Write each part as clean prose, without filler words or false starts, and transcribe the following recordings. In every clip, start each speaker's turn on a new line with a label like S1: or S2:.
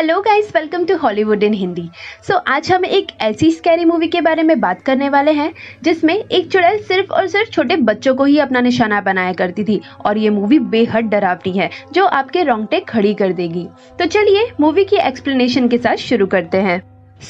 S1: Hello guys, welcome to Hollywood in Hindi. आज हम एक ऐसी स्कैरी मूवी के बारे में बात करने वाले हैं जिसमें एक चुड़ैल सिर्फ और सिर्फ छोटे बच्चों को ही अपना निशाना बनाया करती थी और ये मूवी बेहद डरावनी है जो आपके रोंगटे खड़ी कर देगी। तो चलिए मूवी की एक्सप्लेनेशन के साथ शुरू करते हैं।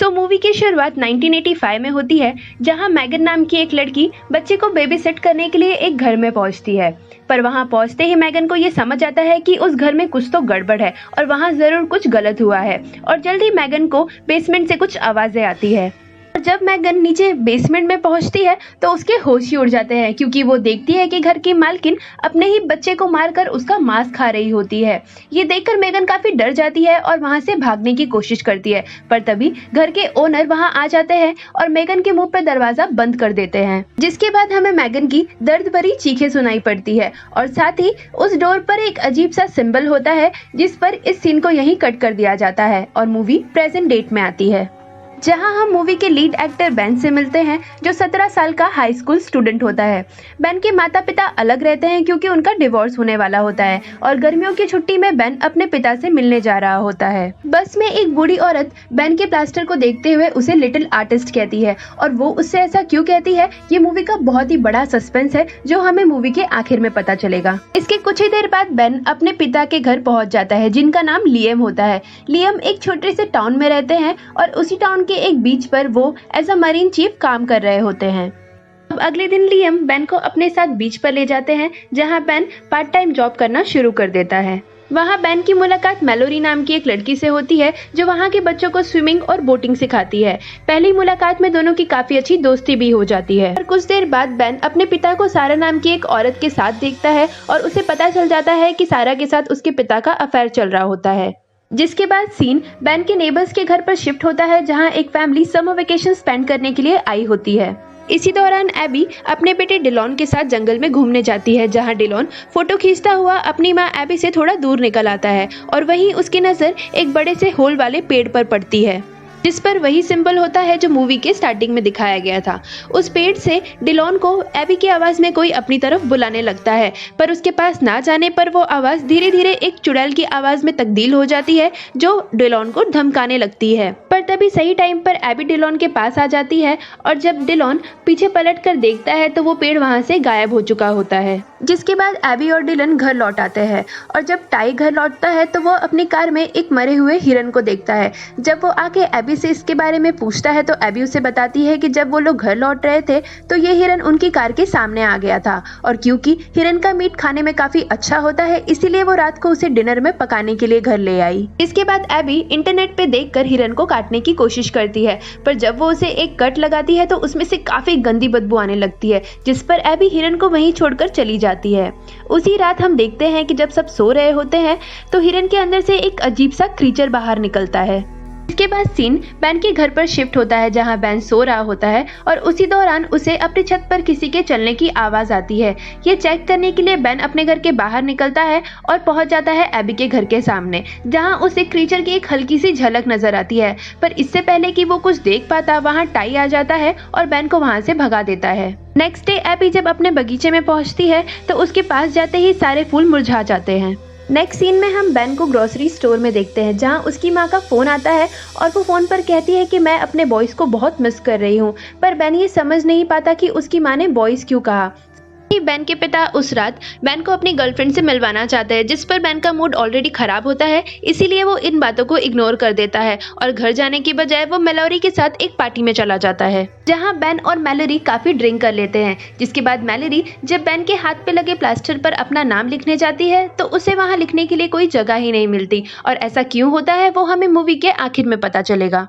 S1: मूवी की शुरुआत 1985 में होती है जहां मैगन नाम की एक लड़की बच्चे को बेबी सेट करने के लिए एक घर में पहुंचती है। पर वहां पहुंचते ही मैगन को ये समझ आता है कि उस घर में कुछ तो गड़बड़ है और वहां जरूर कुछ गलत हुआ है और जल्द ही मैगन को बेसमेंट से कुछ आवाजें आती है। और जब मैगन नीचे बेसमेंट में पहुंचती है तो उसके होश ही उड़ जाते हैं क्योंकि वो देखती है कि घर की मालकिन अपने ही बच्चे को मारकर उसका मांस खा रही होती है। ये देखकर मैगन काफी डर जाती है और वहां से भागने की कोशिश करती है, पर तभी घर के ओनर वहां आ जाते हैं और मैगन के मुंह पर दरवाजा बंद कर देते हैं, जिसके बाद हमें मैगन की दर्द भरी चीखें सुनाई पड़ती है और साथ ही उस डोर पर एक अजीब सा सिंबल होता है जिस पर इस सीन को यहीं कट कर दिया जाता है और मूवी प्रेजेंट डेट में आती है, जहां हम मूवी के लीड एक्टर बेन से मिलते हैं जो 17 साल का हाई स्कूल स्टूडेंट होता है। बेन के माता पिता अलग रहते हैं क्योंकि उनका डिवोर्स होने वाला होता है और गर्मियों की छुट्टी में बेन अपने पिता से मिलने जा रहा होता है। बस में एक बूढ़ी औरत बेन के प्लास्टर को देखते हुए उसे लिटिल आर्टिस्ट कहती है और वो उससे ऐसा क्यों कहती है ये मूवी का बहुत ही बड़ा सस्पेंस है जो हमें मूवी के आखिर में पता चलेगा। इसके कुछ ही देर बाद बेन अपने पिता के घर पहुंच जाता है जिनका नाम लियम होता है। लियम एक छोटे से टाउन में रहते हैं और उसी टाउन के एक बीच पर वो एज अ मरीन चीफ काम कर रहे होते हैं। अब अगले दिन लियम बेन को अपने साथ बीच पर ले जाते हैं जहां बेन पार्ट टाइम जॉब करना शुरू कर देता है। वहां बेन की मुलाकात मैलोरी नाम की एक लड़की से होती है जो वहां के बच्चों को स्विमिंग और बोटिंग सिखाती है। पहली मुलाकात में दोनों की काफी अच्छी दोस्ती भी हो जाती है और कुछ देर बाद बेन अपने पिता को सारा नाम की एक औरत के साथ देखता है और उसे पता चल जाता है कि सारा के साथ उसके पिता का अफेयर चल रहा होता है। जिसके बाद सीन बेन के नेबर्स के घर पर शिफ्ट होता है जहां एक फैमिली समर वेकेशन स्पेंड करने के लिए आई होती है। इसी दौरान एबी अपने बेटे डिलॉन के साथ जंगल में घूमने जाती है जहां डिलॉन फोटो खींचता हुआ अपनी मां एबी से थोड़ा दूर निकल आता है और वहीं उसकी नजर एक बड़े से होल वाले पेड़ पर पड़ती है जिस पर वही सिंबल होता है जो मूवी के स्टार्टिंग में दिखाया गया था। उस पेड़ से डिलॉन को एबी की आवाज में कोई अपनी तरफ बुलाने लगता है, पर उसके पास ना जाने पर वो आवाज धीरे धीरे एक चुड़ैल की आवाज में तब्दील हो जाती है जो डिलॉन को धमकाने लगती है। पर तभी सही टाइम पर एबी डिलॉन के पास आ जाती है और जब डिलॉन पीछे पलट कर देखता है तो वो पेड़ वहां से गायब हो चुका होता है। जिसके बाद एबी और डिलन घर लौट आते हैं और जब टाई घर लौटता है तो वो अपनी कार में एक मरे हुए हिरन को देखता है। जब वो आके एबी से इसके बारे में पूछता है तो एबी उसे बताती है कि जब वो लोग घर लौट रहे थे तो ये हिरन उनकी कार के सामने आ गया था और क्योंकि हिरन का मीट खाने में काफी अच्छा होता है इसीलिए वो रात को उसे डिनर में पकाने के लिए घर ले आई। इसके बाद एबी इंटरनेट पे देखकर हिरन को काटने की कोशिश करती है, पर जब वो उसे एक कट लगाती है तो उसमें से काफी गंदी बदबू आने लगती है जिस पर एबी हिरन को वहीं छोड़कर चली जाती है। उसी रात हम देखते हैं कि जब सब सो रहे होते हैं तो हिरन के अंदर से एक अजीब सा क्रीचर बाहर निकलता है। इसके बाद सीन बेन के घर पर शिफ्ट होता है जहां बेन सो रहा होता है और उसी दौरान उसे अपनी छत पर किसी के चलने की आवाज आती है। ये चेक करने के लिए बेन अपने घर के बाहर निकलता है और पहुंच जाता है एबी के घर के सामने जहां उसे क्रीचर की एक हल्की सी झलक नजर आती है, पर इससे पहले कि वो कुछ देख पाता वहां टाई आ जाता है और बेन को वहां से भगा देता है। नेक्स्ट डे एबी जब अपने बगीचे में पहुंचती है तो उसके पास जाते ही सारे फूल मुरझा जाते हैं। नेक्स्ट सीन में हम बेन को ग्रोसरी स्टोर में देखते हैं जहां उसकी मां का फोन आता है और वो फोन पर कहती है कि मैं अपने बॉयज को बहुत मिस कर रही हूं, पर बेन ये समझ नहीं पाता कि उसकी मां ने बॉयज क्यों कहा। बेन के पिता उस रात बेन को अपनी गर्लफ्रेंड से मिलवाना चाहते हैं जिस पर बेन का मूड ऑलरेडी खराब होता है, इसीलिए वो इन बातों को इग्नोर कर देता है और घर जाने की बजाय वो मैलोरी के साथ एक पार्टी में चला जाता है जहां बेन और मैलोरी काफी ड्रिंक कर लेते हैं। जिसके बाद मैलोरी जब बेन के हाथ पे लगे प्लास्टर पर अपना नाम लिखने जाती है तो उसे वहां लिखने के लिए कोई जगह ही नहीं मिलती और ऐसा क्यों होता है वो हमें मूवी के आखिर में पता चलेगा।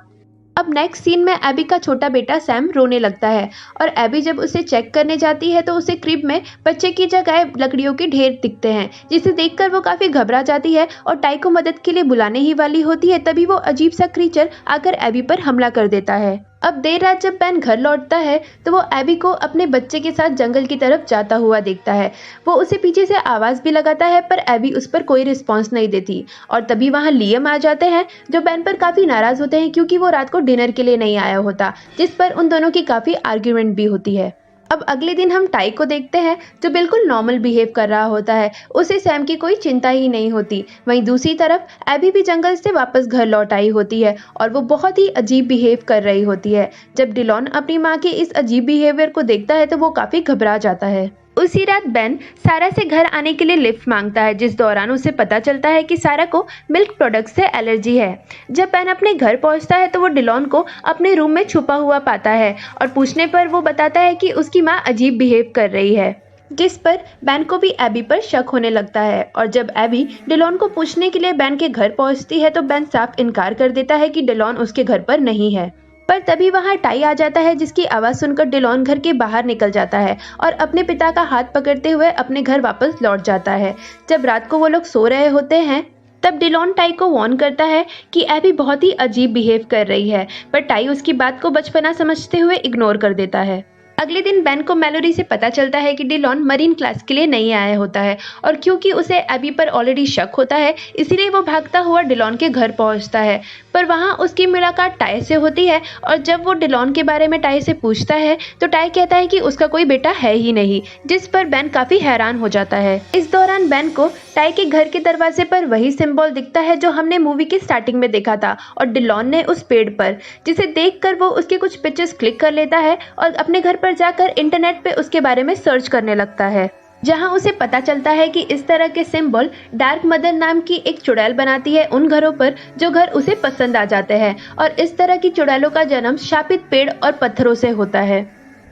S1: अब नेक्स्ट सीन में एबी का छोटा बेटा सैम रोने लगता है और एबी जब उसे चेक करने जाती है तो उसे क्रिब में बच्चे की जगह लकड़ियों के ढेर दिखते हैं, जिसे देखकर वो काफी घबरा जाती है और टाई को मदद के लिए बुलाने ही वाली होती है। तभी वो अजीब सा क्रीचर आकर एबी पर हमला कर देता है। अब देर रात जब बेन घर लौटता है तो वो एबी को अपने बच्चे के साथ जंगल की तरफ जाता हुआ देखता है। वो उसे पीछे से आवाज भी लगाता है पर एबी उस पर कोई रिस्पॉन्स नहीं देती और तभी वहां लियम आ जाते हैं जो बेन पर काफी नाराज होते हैं क्योंकि वो रात को डिनर के लिए नहीं आया होता, जिस पर उन दोनों की काफी आर्ग्यूमेंट भी होती है। अब अगले दिन हम टाई को देखते हैं जो बिल्कुल नॉर्मल बिहेव कर रहा होता है। उसे सैम की कोई चिंता ही नहीं होती। वहीं दूसरी तरफ एबी भी जंगल से वापस घर लौट आई होती है और वो बहुत ही अजीब बिहेव कर रही होती है। जब डिलॉन अपनी माँ के इस अजीब बिहेवियर को देखता है तो वो काफी घबरा जाता है। उसी रात बेन सारा से घर आने के लिए लिफ्ट मांगता है, जिस दौरान उसे पता चलता है कि सारा को मिल्क प्रोडक्ट से एलर्जी है। जब बेन अपने घर पहुंचता है तो वो डिलॉन को अपने रूम में छुपा हुआ पाता है और पूछने पर वो बताता है कि उसकी माँ अजीब बिहेव कर रही है, जिस पर बेन को भी एबी पर शक होने लगता है। और जब एबी डिलॉन को पूछने के लिए बेन के घर पहुंचती है तो बेन साफ इनकार कर देता है कि डिलॉन उसके घर पर नहीं है। पर तभी वहां टाई आ जाता है, जिसकी आवाज सुनकर डिलॉन घर के बाहर निकल जाता है और अपने पिता का हाथ पकड़ते हुए अपने घर वापस लौट जाता है। जब रात को वो लोग सो रहे होते हैं तब डिलॉन टाई को वार्न करता है कि एबी बहुत ही अजीब बिहेव कर रही है, पर टाई उसकी बात को बचपना समझते हुए इग्नोर कर देता है। अगले दिन बेन को मैलोरी से पता चलता है कि डिलॉन मरीन क्लास के लिए नहीं आया होता है और क्योंकि उसे एबी पर ऑलरेडी शक होता है इसीलिए वो भागता हुआ डिलॉन के घर पहुंचता है। पर वहां उसकी मुलाकात टाई से होती है और जब वो डिलॉन के बारे में टाई से पूछता है तो टाई कहता है कि उसका कोई बेटा है ही नहीं, जिस पर बेन काफी हैरान हो जाता है। इस दौरान बेन को टाई के घर के दरवाजे पर वही सिंबल दिखता है जो हमने मूवी की स्टार्टिंग में देखा था और डिलॉन ने उस पेड़ पर, जिसे देखकर वो उसके कुछ पिक्चर्स क्लिक कर लेता है और अपने घर पर जाकर इंटरनेट पे उसके बारे में सर्च करने लगता है, जहां उसे पता चलता है कि इस तरह के सिंबल डार्क मदर नाम की एक चुड़ैल बनाती है उन घरों पर जो घर उसे पसंद आ जाते हैं और इस तरह की चुड़ैलों का जन्म शापित पेड़ और पत्थरों से होता है।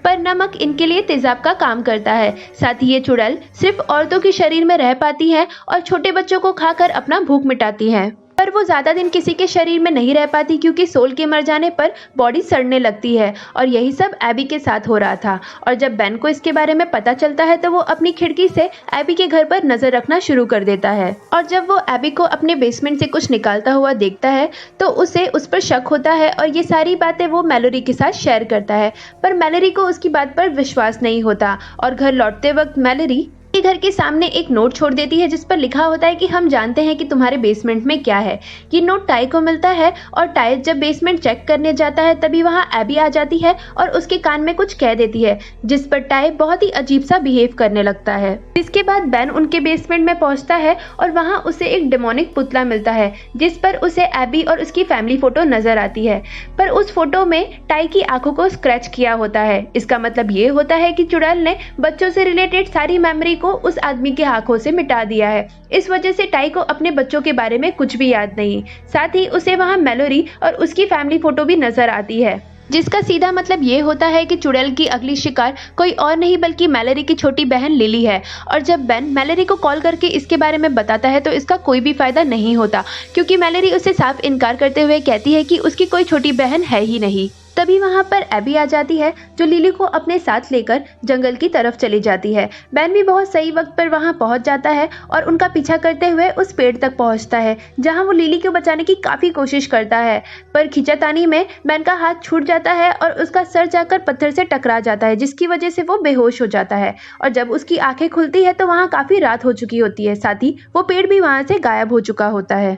S1: पर नमक इनके लिए तेजाब का काम करता है। साथ ही ये चुड़ैल सिर्फ औरतों के शरीर में रह पाती है और छोटे बच्चों को खाकर अपना भूख मिटाती है, पर वो ज्यादा दिन किसी के शरीर में नहीं रह पाती क्योंकि सोल के मर जाने पर बॉडी सड़ने लगती है। और यही सब एबी के साथ हो रहा था। और जब बेन को इसके बारे में पता चलता है तो वो अपनी खिड़की से एबी के घर पर नजर रखना शुरू कर देता है और जब वो एबी को अपने बेसमेंट से कुछ निकालता हुआ देखता है तो उसे उस पर शक होता है और ये सारी बातें वो मैलोरी के साथ शेयर करता है। पर मैलोरी को उसकी बात पर विश्वास नहीं होता और घर लौटते वक्त मैलोरी के घर के सामने एक नोट छोड़ देती है जिस पर लिखा होता है कि हम जानते हैं कि तुम्हारे बेसमेंट में क्या है। ये नोट टाई को मिलता है और टाई जब बेसमेंट चेक करने जाता है तभी वहां एबी आ जाती है और उसके कान में कुछ कह देती है, जिस पर टाई बहुत ही अजीब सा बिहेव करने लगता है। इसके बाद बेन उनके बेसमेंट में पहुंचता है और वहां उसे एक डेमोनिक पुतला मिलता है जिस पर उसे एबी और उसकी फैमिली फोटो नजर आती है, पर उस फोटो में टाई की आंखों को स्क्रैच किया होता है। इसका मतलब ये होता है कि चुड़ैल ने बच्चों से रिलेटेड सारी मेमोरी को उस आदमी के आंखों से मिटा दिया है। इस वजह से टाई को अपने बच्चों के बारे में कुछ भी याद नहीं। साथ ही उसे वहां मैलोरी और उसकी फैमिली फोटो भी नजर आती है, जिसका सीधा मतलब ये होता है कि चुड़ैल की अगली शिकार कोई और नहीं बल्कि मैलोरी की छोटी बहन लिली है। और जब बेन मैलोरी को कॉल करके इसके बारे में बताता है तो इसका कोई भी फायदा नहीं होता क्योंकि मैलोरी उसे साफ इनकार करते हुए कहती है कि उसकी कोई छोटी बहन है ही नहीं। तभी वहां पर एबी आ जाती है जो लिली को अपने साथ लेकर जंगल की तरफ चली जाती है। बेन भी बहुत सही वक्त पर वहां पहुंच जाता है और उनका पीछा करते हुए उस पेड़ तक पहुंचता है जहां वो लिली को बचाने की काफी कोशिश करता है, पर खींचातानी में बेन का हाथ छूट जाता है और उसका सर जाकर पत्थर से टकरा जाता है, जिसकी वजह से वो बेहोश हो जाता है। और जब उसकी आंखें खुलती है तो वहां काफी रात हो चुकी होती है, साथ ही वो पेड़ भी वहां से गायब हो चुका होता है।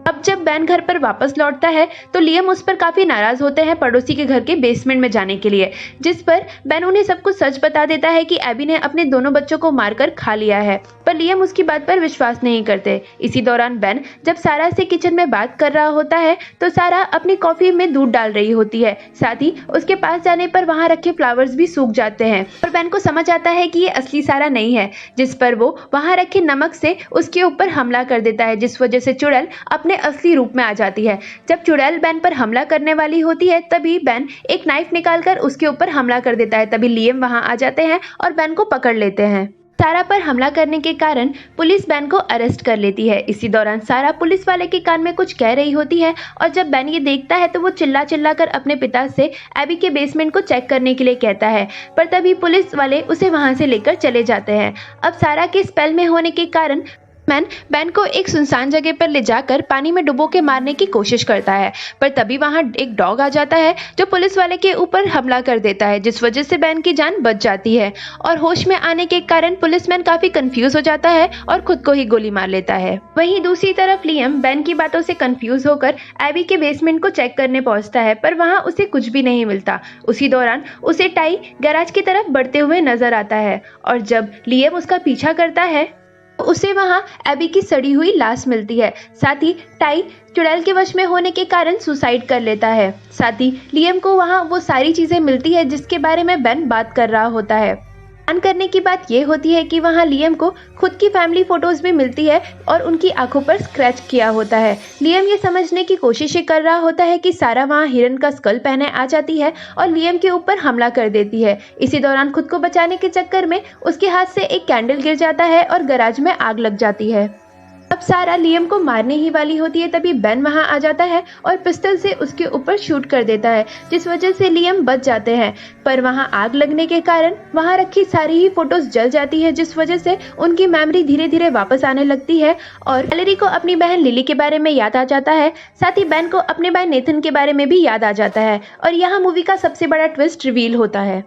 S1: अब जब बेन घर पर वापस लौटता है तो लियम उस पर काफी नाराज होते हैं पड़ोसी के घर के बेसमेंट में जाने के लिए, जिस पर बेन उन्हें सब कुछ सच बता देता है कि एबी ने अपने दोनों बच्चों को मारकर खा लिया है, पर लियम उसकी बात पर विश्वास नहीं करते। इसी दौरान बेन जब सारा से किचन में बात कर रहा होता है तो सारा अपनी कॉफी में दूध डाल रही होती है। साथ ही उसके पास जाने पर वहां रखे फ्लावर्स भी सूख जाते हैं और बेन को समझ आता है कि ये असली सारा नहीं है, जिस पर वो वहां रखे नमक से उसके ऊपर हमला कर देता है, जिस वजह से चुड़ैल अपने असली रूप में आ जाती है। जब चुड़ैल बेन पर हमला करने वाली होती है तभी बेन एक नाइफ निकालकर उसके ऊपर हमला कर देता है। तभी लियम वहां आ जाते हैं और बेन को पकड़ लेते हैं। सारा पर हमला करने के कारण पुलिस बेन को अरेस्ट कर लेती है। इसी दौरान सारा पुलिस वाले के कान में कुछ कह रही होती है और जब बेन ये देखता है तो वो चिल्ला चिल्ला कर अपने पिता से एबी के बेसमेंट को चेक करने के लिए कहता है, पर तभी पुलिस वाले उसे वहां से लेकर चले जाते हैं। अब सारा के स्पेल में होने के कारण मैन बैन को एक सुनसान जगह पर ले जाकर पानी में डुबो के मारने की कोशिश करता है, पर तभी वहां एक डॉग आ जाता है जो पुलिस वाले के ऊपर हमला कर देता है, जिस वजह से बैन की जान बच जाती है। और होश में आने के कारण पुलिसमैन काफी कंफ्यूज हो जाता है और खुद को ही गोली मार लेता है। वहीं दूसरी तरफ लियम बैन की बातों से कंफ्यूज होकर एबी के बेसमेंट को चेक करने पहुंचता है, पर वहां उसे कुछ भी नहीं मिलता। उसी दौरान उसे टाई गैराज की तरफ बढ़ते हुए नजर आता है और जब लियम उसका पीछा करता है उसे वहां एबी की सड़ी हुई लाश मिलती है। साथ ही टाई चुड़ैल के वश में होने के कारण सुसाइड कर लेता है। साथ ही लियम को वहां वो सारी चीजें मिलती है जिसके बारे में बेन बात कर रहा होता है। ध्यान करने की बात यह होती है कि वहां लियम को खुद की फैमिली फोटोज भी मिलती है और उनकी आंखों पर स्क्रैच किया होता है। लियम ये समझने की कोशिश कर रहा होता है कि सारा वहां हिरन का स्कल पहने आ जाती है और लियम के ऊपर हमला कर देती है। इसी दौरान खुद को बचाने के चक्कर में उसके हाथ से एक कैंडल गिर जाता है और गैराज में आग लग जाती है। अब सारा लियम को मारने ही वाली होती है, तभी बेन वहां आ जाता है और पिस्टल से उसके ऊपर शूट कर देता है, जिस वजह से लियम बच जाते हैं। पर वहां आग लगने के कारण वहां रखी सारी ही फोटोज जल जाती है, जिस वजह से उनकी मेमोरी धीरे धीरे वापस आने लगती है और वैलेरी को अपनी बहन लिली के बारे में याद आ जाता है। साथ ही बेन को अपने भाई नेथन के बारे में भी याद आ जाता है और यहाँ मूवी का सबसे बड़ा ट्विस्ट रिवील होता है।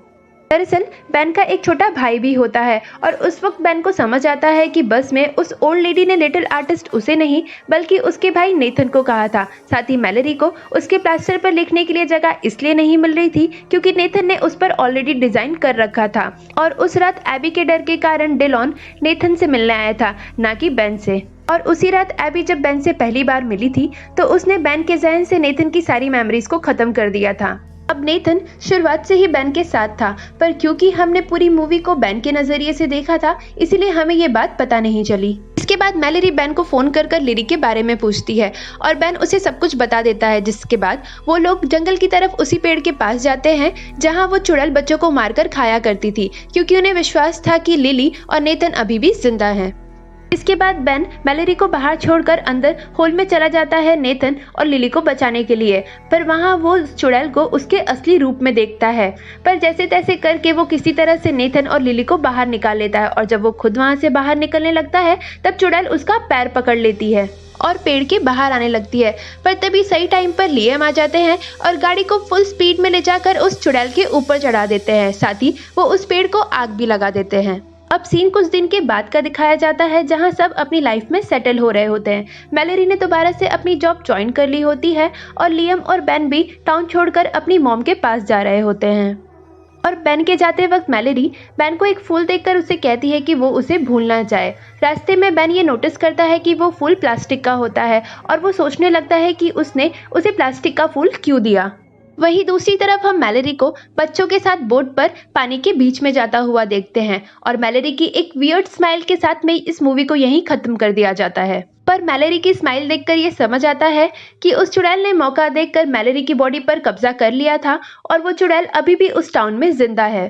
S1: दरअसल बेन का एक छोटा भाई भी होता है और उस वक्त बेन को समझ आता है कि बस में उस ओल्ड लेडी ने लिटिल आर्टिस्ट उसे नहीं बल्कि उसके भाई नेथन को कहा था। साथ ही मैलेरी को उसके प्लास्टर पर लिखने के लिए जगह इसलिए नहीं मिल रही थी क्योंकि नेथन ने उस पर ऑलरेडी डिजाइन कर रखा था और उस रात एबी के डर के कारण डिलॉन नेथन से मिलने आया था, ना कि बेन से। और उसी रात एबी जब बेन से पहली बार मिली थी तो उसने बेन के जहन से नेथन की सारी मेमोरीज को खत्म कर दिया था। अब नेथन शुरुआत से ही बेन के साथ था, पर क्योंकि हमने पूरी मूवी को बेन के नजरिए से देखा था इसीलिए हमें ये बात पता नहीं चली। इसके बाद मैलेरी बेन को फोन कर लिली के बारे में पूछती है और बेन उसे सब कुछ बता देता है, जिसके बाद वो लोग जंगल की तरफ उसी पेड़ के पास जाते हैं जहां वो चुड़ैल बच्चों को मारकर खाया करती थी, क्योंकि उन्हें विश्वास था कि लिली और नेथन अभी भी जिंदा हैं। इसके बाद बेन मैलेरी को बाहर छोड़कर अंदर होल में चला जाता है नेथन और लिली को बचाने के लिए, पर वहां वो चुड़ैल को उसके असली रूप में देखता है। पर जैसे तैसे करके वो किसी तरह से नेथन और लिली को बाहर निकाल लेता है और जब वो खुद वहां से बाहर निकलने लगता है तब चुड़ैल उसका पैर पकड़ लेती है और पेड़ के बाहर आने लगती है। पर तभी सही टाइम पर लियम आ जाते हैं और गाड़ी को फुल स्पीड में ले जाकर उस चुड़ैल के ऊपर चढ़ा देते हैं। साथ ही वो उस पेड़ को आग भी लगा देते हैं। अब सीन कुछ दिन के बाद का दिखाया जाता है जहां सब अपनी लाइफ में सेटल हो रहे होते हैं। मैलेरी ने दोबारा से अपनी जॉब ज्वाइन कर ली होती है और लियम और बेन भी टाउन छोड़कर अपनी मॉम के पास जा रहे होते हैं। और बेन के जाते वक्त मैलेरी बेन को एक फूल देखकर उसे कहती है कि वो उसे भूल ना जाए। रास्ते में बेन ये नोटिस करता है कि वो फूल प्लास्टिक का होता है और वो सोचने लगता है कि उसने उसे प्लास्टिक का फूल क्यों दिया। वहीं दूसरी तरफ हम मैलेरी को बच्चों के साथ बोट पर पानी के बीच में जाता हुआ देखते हैं और मैलेरी की एक वियर्ड स्माइल के साथ में इस मूवी को यहीं खत्म कर दिया जाता है। पर मैलेरी की स्माइल देखकर ये समझ आता है कि उस चुड़ैल ने मौका देखकर मैलेरी की बॉडी पर कब्जा कर लिया था और वो चुड़ैल अभी भी उस टाउन में जिंदा है।